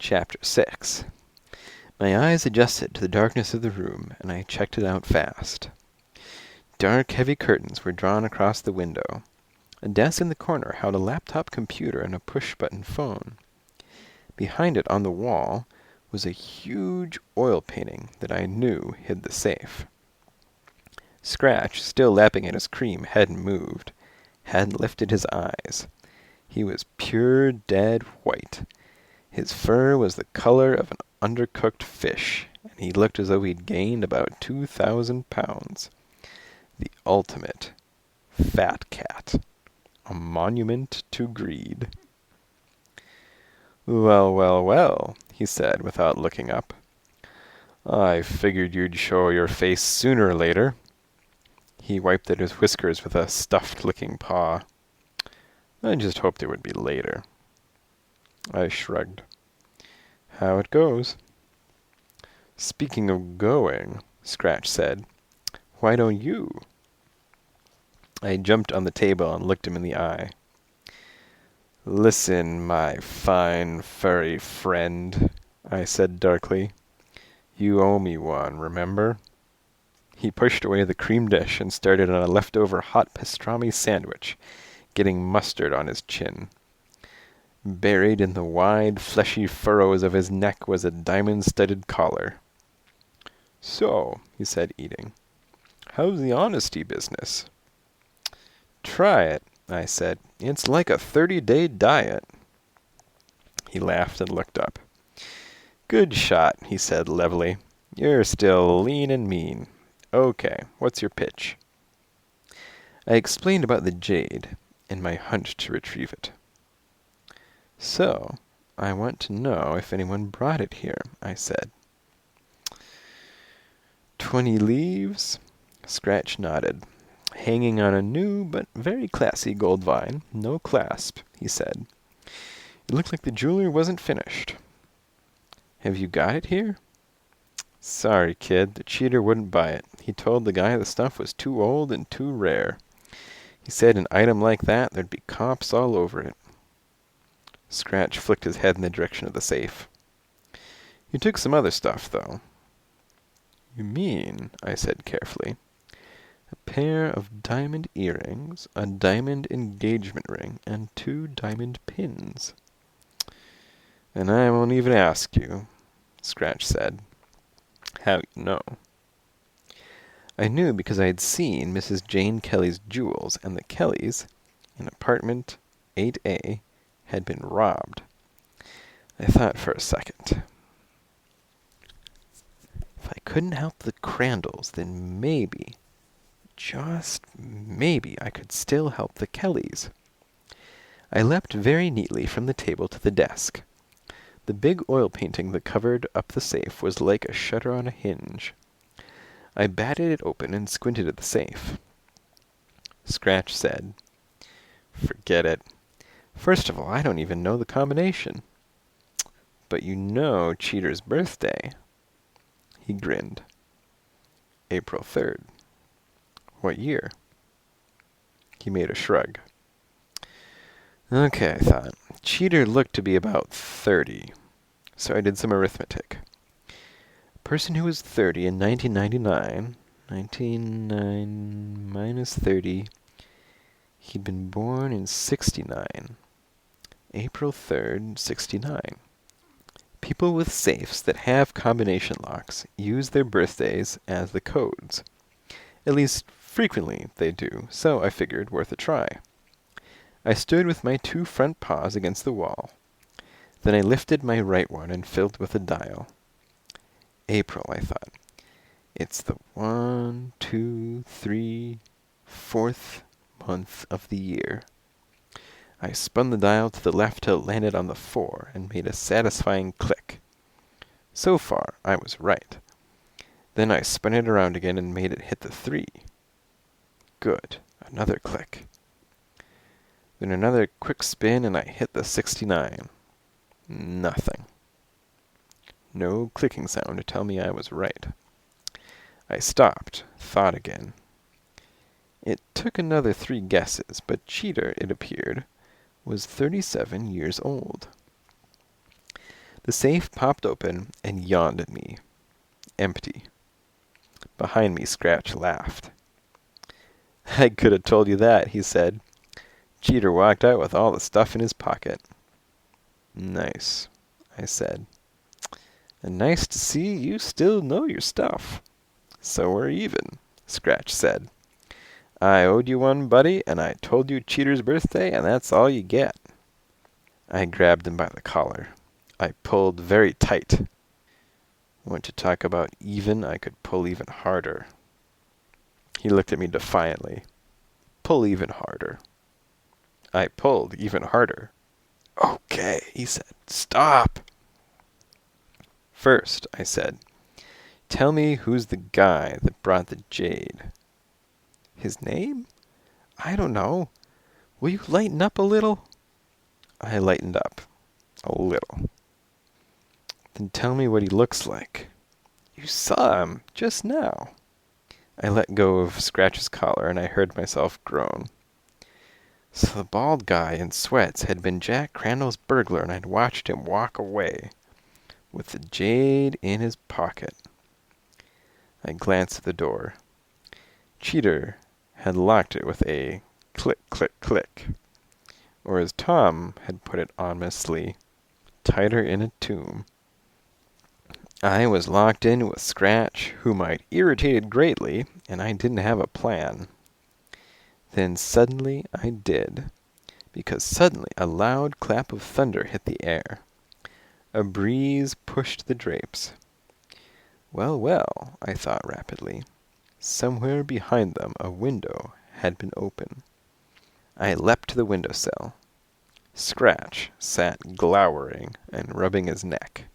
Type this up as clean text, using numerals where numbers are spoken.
Chapter 6. My eyes adjusted to the darkness of the room, and I checked it out fast. Dark, heavy curtains were drawn across the window. A desk in the corner held a laptop computer and a push-button phone. Behind it on the wall was a huge oil painting that I knew hid the safe. Scratch, still lapping at his cream, hadn't moved, hadn't lifted his eyes. He was pure dead white. His fur was the color of an undercooked fish, and he looked as though he'd gained about 2,000 pounds. The ultimate fat cat. A monument to greed. "Well, well, well," he said without looking up. "I figured you'd show your face sooner or later." He wiped at his whiskers with a stuffed-looking paw. "I just hoped it would be later." I shrugged. "How it goes." "Speaking of going," Scratch said, "why don't you?" I jumped on the table and looked him in the eye. "Listen, my fine, furry friend," I said darkly. "You owe me one, remember?" He pushed away the cream dish and started on a leftover hot pastrami sandwich, getting mustard on his chin. Buried in the wide, fleshy furrows of his neck was a diamond-studded collar. "So," he said, eating, "how's the honesty business?" "Try it," I said. "It's like a 30-day diet." He laughed and looked up. "Good shot," he said levelly. "You're still lean and mean. Okay, what's your pitch?" I explained about the jade and my hunt to retrieve it. "So, I want to know if anyone brought it here," I said. 20 leaves? Scratch nodded. "Hanging on a new but very classy gold vine. No clasp," he said. "It looked like the jeweler wasn't finished." "Have you got it here?" "Sorry, kid. The cheater wouldn't buy it. He told the guy the stuff was too old and too rare. He said an item like that, there'd be cops all over it." Scratch flicked his head in the direction of the safe. "You took some other stuff, though." "You mean," I said carefully, "a pair of diamond earrings, a diamond engagement ring, and 2 diamond pins." "And I won't even ask you," Scratch said. "How you know?" I knew because I had seen Mrs. Jane Kelly's jewels, and the Kellys, in apartment 8A, had been robbed. I thought for a second. If I couldn't help the Crandalls, then maybe, just maybe, I could still help the Kellys. I leapt very neatly from the table to the desk. The big oil painting that covered up the safe was like a shutter on a hinge. I batted it open and squinted at the safe. Scratch said, "Forget it. First of all, I don't even know the combination." "But you know Cheater's birthday." He grinned. "April 3rd. "What year?" He made a shrug. "Okay," I thought. Cheater looked to be about 30. So I did some arithmetic. A person who was 30 in 1999, 1999 minus 30, he'd been born in 69. April 3rd, 69. People with safes that have combination locks use their birthdays as the codes. At least, frequently they do, so I figured worth a try. I stood with my 2 front paws against the wall. Then I lifted my right one and filled with a dial. April, I thought. It's the 1, 2, 3, 4th month of the year. I spun the dial to the left till it landed on the 4 and made a satisfying click. So far, I was right. Then I spun it around again and made it hit the 3. Good. Another click. Then another quick spin and I hit the 69. Nothing. No clicking sound to tell me I was right. I stopped, thought again. It took another 3 guesses, but Cheater, it appeared, was 37 years old. The safe popped open and yawned at me. Empty. Behind me, Scratch laughed. I could have told you that, he said. Cheater walked out with all the stuff in his pocket. Nice, I said. And nice to see you still know your stuff. So we're even, Scratch said. I owed you one, buddy, and I told you Cheater's birthday, and that's all you get. I grabbed him by the collar. I pulled very tight. Want to talk about even, I could pull even harder. He looked at me defiantly. Pull even harder. I pulled even harder. Okay, he said. Stop. First, I said, tell me who's the guy that brought the jade. His name? I don't know. Will you lighten up a little? I lightened up. A little. Then tell me what he looks like. You saw him just now. I let go of Scratch's collar, and I heard myself groan. So the bald guy in sweats had been Jack Crandall's burglar, and I'd watched him walk away with the jade in his pocket. I glanced at the door. Cheater had locked it with a click, click, click, or as Tom had put it ominously, tighter in a tomb. I was locked in with Scratch, whom I'd irritated greatly, and I didn't have a plan. Then suddenly I did, because suddenly a loud clap of thunder hit the air. A breeze pushed the drapes. Well, well, I thought rapidly. Somewhere behind them a window had been open. I leapt to the window sill. Scratch sat glowering and rubbing his neck.